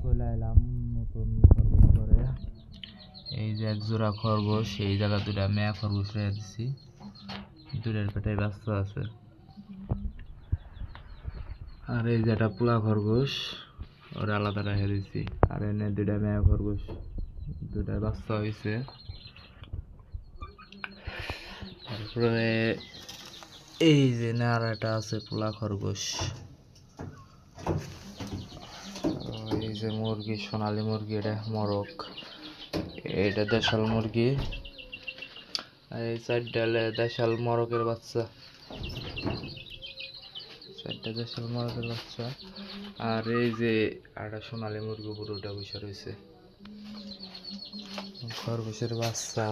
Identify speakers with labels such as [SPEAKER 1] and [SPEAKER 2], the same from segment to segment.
[SPEAKER 1] চলে এলাম নতুন খরগোশ করে। এই যে এক জোড়া খরগোশ, এই জায়গা দুটা মেয়া খরগোশ রেখে দিছি, দুটার পেটে ব্যস্ত আছে। আর এই যেটা পোলা খরগোশ ওরা আলাদা রেখে দিছি। আর এনে দুটা মেয়া খরগোশ, দুটা বাচ্চা হয়েছে। তারপরে এই যে আর একটা আছে পোলা খরগোশ। এই যে মুরগি, সোনালী মুরগি, এটা মরক, এটা দেশাল মুরগি। আর এই চারটা দেশাল মরকের বাচ্চা, চারটা দেশাল মরকের বাচ্চা। আর এই যে একটা সোনালী মুরগি পুরোটা বসে রয়েছে। খরগোশের বাচ্চা,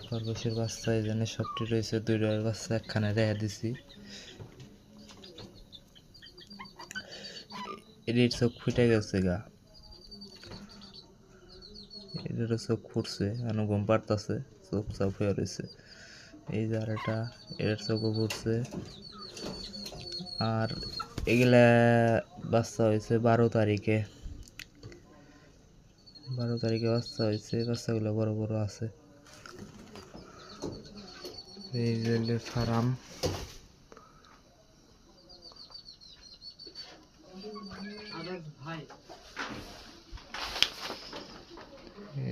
[SPEAKER 1] খরগোশের বাচ্চা এই জন্য সবটি রয়েছে। দুইটার বাচ্চা একখানে রেখে দিছি। এর চোখ ফুটে গেছে গা, এটারও চোখ ফুটছে, ঘুম পাড়তাছে, চোখ চাপ হয়ে রয়েছে। এই যে আর এটা, এর চোখও ফুটছে। আর এগুলা বাচ্চা হয়েছে 12 তারিখে, 12 তারিখে বাচ্চা হয়েছে। বাচ্চাগুলো বড় বড় আছে। এই যে ফার্ম,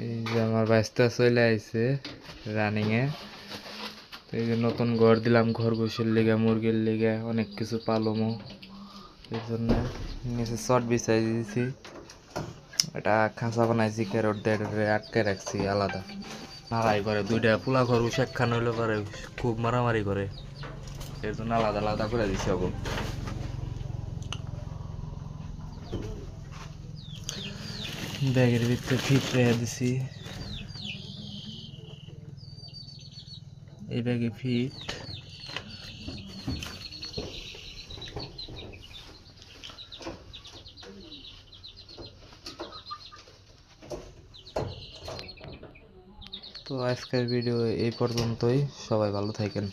[SPEAKER 1] এই যে আমার বাইশটা চলে আইছে রানিং এ। এই যে নতুন ঘর দিলাম খরগোশের লিগে, মুরগির লিগে, অনেক কিছু পালমো। এই জন্য নিচে শর্ট বিছাই দিয়েছি, এটা খাঁচা বানাইছি ক্যারট দিয়ে আটকে রাখছি আলাদা। লড়াই করে দুইটা পোলা খরগোশ, একখান হইলে পারে খুব মারামারি করে, এর জন্য আলাদা আলাদা করে দিছি। এখন ব্যাগের ভিতরে ফিট রেখে দিছি, এই ব্যাগে ফিট। তো আজকের ভিডিও এই পর্যন্তই, সবাই ভালো থাকেন।